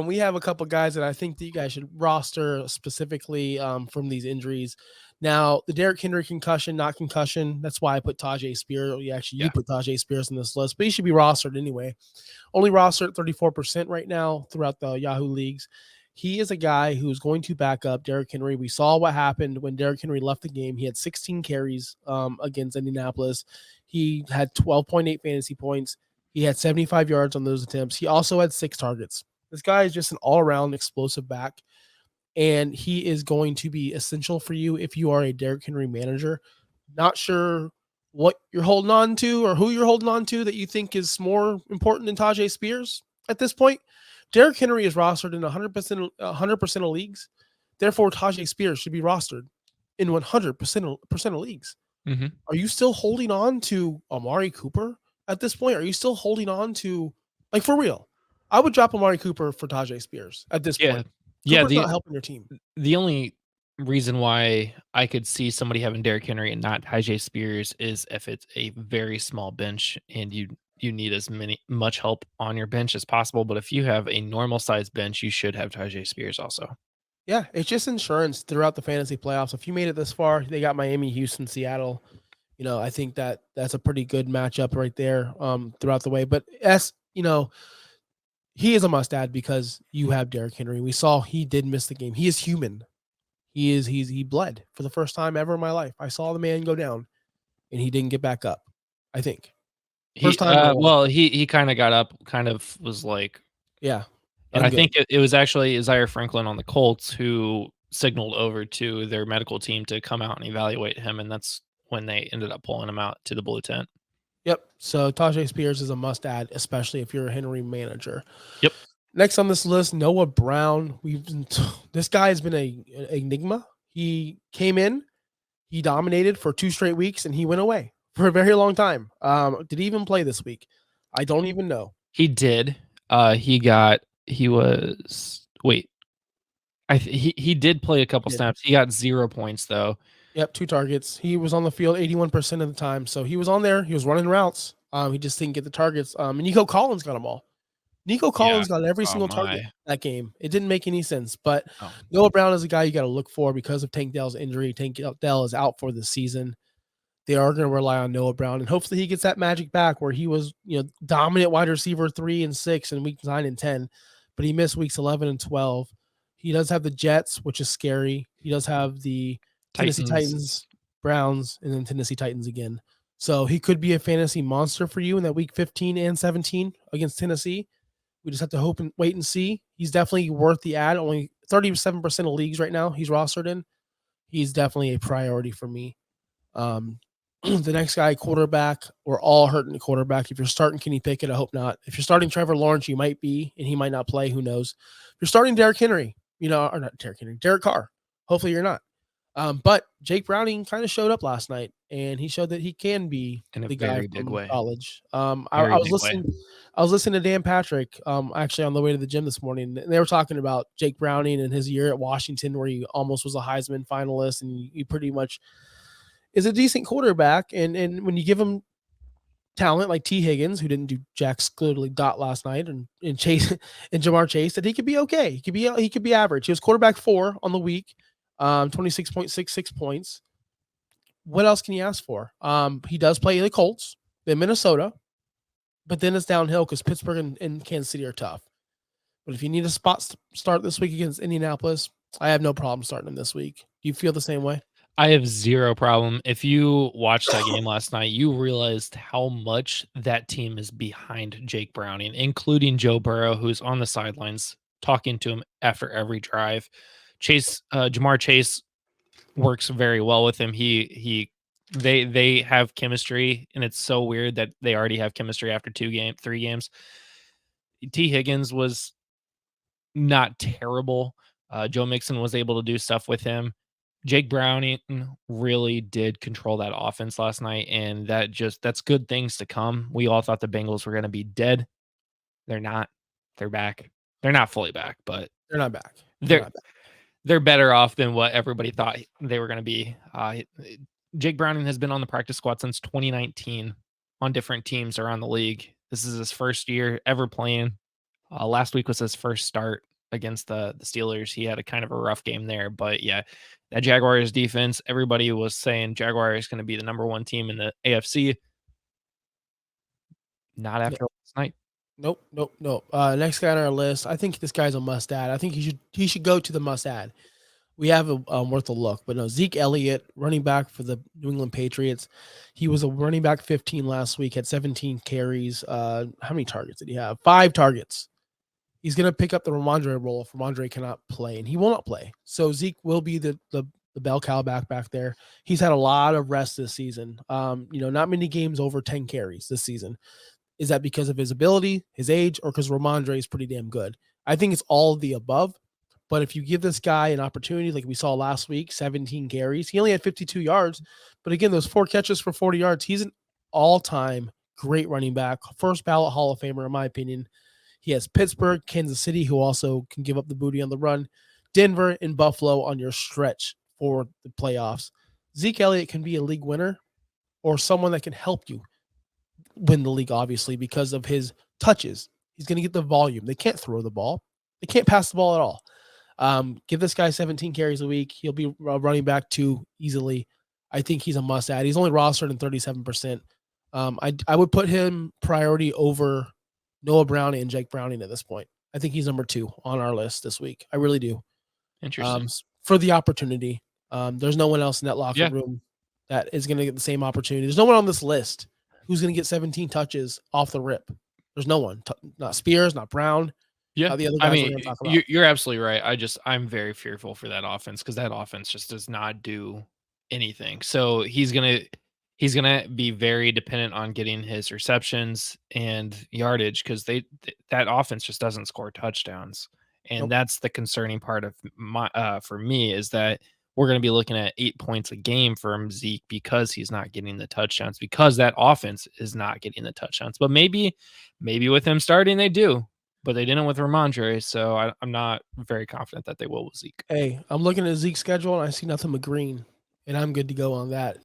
We have a couple guys that I think that you guys should roster specifically from these injuries. Now, the Derrick Henry concussion, not concussion. That's why I put Tyjae Spears. You Yeah. put Tyjae Spears in this list, but he should be rostered anyway. Only rostered at 34% right now throughout the Yahoo leagues. He is a guy who's going to back up Derrick Henry. We saw what happened when Derrick Henry left the game. He had 16 carries against Indianapolis. He had 12.8 fantasy points. He had 75 yards on those attempts. He also had 6 targets. This guy is just an all-around explosive back, and he is going to be essential for you if you are a Derrick Henry manager. Not sure what you're holding on to or who you're holding on to that you think is more important than Tyjae Spears at this point. Derrick Henry is rostered in 100% of leagues. Therefore, Tyjae Spears should be rostered in 100% of leagues. Mm-hmm. Are you still holding on to Amari Cooper at this point? Are you still holding on to, like, for real? I would drop Amari Cooper for Tyjae Spears at this Yeah. point. Yeah. Cooper's The not helping your team. the only reason why I could see somebody having Derrick Henry and not Tyjae Spears is if it's a very small bench and you need as much help on your bench as possible. But if you have a normal sized bench, you should have Tyjae Spears also. Yeah, it's just insurance throughout the fantasy playoffs. If you made it this far, they got Miami, Houston, Seattle. I think that that's a pretty good matchup right there throughout the way. But he is a must add because you have Derrick Henry. We saw he did miss the game. He is human. He bled for the first time ever in my life. I saw the man go down and he didn't get back up. I think He first time in a while. well, he kind of got up, kind of was like, Yeah, and I I'm good. think it was actually Zaire Franklin on the Colts who signaled over to their medical team to come out and evaluate him, and that's when they ended up pulling him out to the blue tent. Yep. So Tyjae Spears is a must add, especially if you're a Henry manager. Yep. Next on this list, Noah Brown. This guy has been an enigma. He came in, he dominated for 2 straight weeks, and he went away for a very long time. Did he even play this week? I don't even know. He did. He was wait. He did play a couple He did. snaps. He got 0 points though. Yep, 2 targets. He was on the field 81% of the time, so he was on there. He was running routes. He just didn't get the targets. And Nico Collins got them all. Nico Yeah. Collins got every Oh single target my. that game. It didn't make any sense. But Oh. Noah Brown is a guy you got to look for because of Tank Dell's injury. Tank Dell is out for the season. They are going to rely on Noah Brown, and hopefully he gets that magic back where he was, dominant wide receiver 3 and 6 in weeks 9 and 10, but he missed weeks 11 and 12. He does have the Jets, which is scary. He does have the Tennessee Titans, Browns, and then Tennessee Titans again. So he could be a fantasy monster for you in that week 15 and 17 against Tennessee. We just have to hope and wait and see. He's definitely worth the ad. Only 37% of leagues right now he's rostered in. He's definitely a priority for me. The next guy, quarterback, we're all hurting the quarterback. If you're starting Kenny Pickett, I hope not. If you're starting Trevor Lawrence, you might be, and he might not play. Who knows? If you're starting Derrick Henry, or not Derrick Henry, Derek Carr, hopefully you're not. But Jake Browning kind of showed up last night, and he showed that he can be In a the guy very big from way. college. Very I was big way. listening to Dan Patrick, actually on the way to the gym this morning, and they were talking about Jake Browning and his year at Washington, where he almost was a Heisman finalist, and he pretty much is a decent quarterback. And when you give him talent like T. Higgins, who didn't do jack literally dot last night, and Chase and Jamar Chase, that he could be okay. He could be average. He was quarterback 4 on the week, 26.66 points. What else can you ask for? He does play the Colts, then Minnesota, but then it's downhill because Pittsburgh and Kansas City are tough. But if you need a spot start this week against Indianapolis, I have no problem starting him this week. Do you feel the same way? I have 0 problem. If you watched that game last night, you realized how much that team is behind Jake Browning, including Joe Burrow, who's on the sidelines talking to him after every drive. Jamar Chase works very well with him. They have chemistry, and it's so weird that they already have chemistry after 3 games. T. Higgins was not terrible. Joe Mixon was able to do stuff with him. Jake Browning really did control that offense last night, and that's good things to come. We all thought the Bengals were going to be dead. They're not. They're back. They're not fully back, but They're not back. They're better off than what everybody thought they were going to be. Jake Browning has been on the practice squad since 2019 on different teams around the league. This is his first year ever playing. Last week was his first start against the Steelers. He had a kind of a rough game there, but yeah, that Jaguars defense, everybody was saying Jaguars is going to be the number 1 team in the AFC. Not Yeah. after last night. Nope, nope, nope. Next guy on our list, I think this guy's a must add. I think he should go to the must add. We have a worth a look, but no, Zeke Elliott, running back for the New England Patriots. He was a running back 15 last week, had 17 carries. How many targets did he have? 5 targets. He's going to pick up the Ramondre role if Ramondre cannot play, and he will not play. So Zeke will be the bell cow back there. He's had a lot of rest this season. Not many games over 10 carries this season. Is that because of his ability, his age, or because Ramondre is pretty damn good? I think it's all of the above. But if you give this guy an opportunity, like we saw last week, 17 carries, he only had 52 yards. But again, those 4 catches for 40 yards, he's an all-time great running back, first ballot Hall of Famer, in my opinion. He has Pittsburgh, Kansas City, who also can give up the booty on the run, Denver, and Buffalo on your stretch for the playoffs. Zeke Elliott can be a league winner or someone that can help you win the league, obviously, because of his touches. He's going to get the volume. They can't throw the ball. They can't pass the ball at all. Give this guy 17 carries a week. He'll be running back 2 easily. I think he's a must add. He's only rostered in 37%. I would put him priority over Noah Brown and Jake Browning at this point. I think he's number 2 on our list this week. I really do. Interesting. For the opportunity. There's no one else in that locker room that is going to get the same opportunity. There's no one on this list who's going to get 17 touches off the rip. There's no one. Not Spears, not Brown. Yeah, the other I guys we're mean, gonna talk about. you're absolutely right. I'm very fearful for that offense because that offense just does not do anything. So he's gonna be very dependent on getting his receptions and yardage because that offense just doesn't score touchdowns, and Nope. that's the concerning part of my for me is that we're going to be looking at 8 points a game from Zeke because he's not getting the touchdowns because that offense is not getting the touchdowns. But maybe with him starting, they do. But they didn't with Ramondre, so I'm not very confident that they will with Zeke. Hey, I'm looking at Zeke's schedule and I see nothing but green, and I'm good to go on that.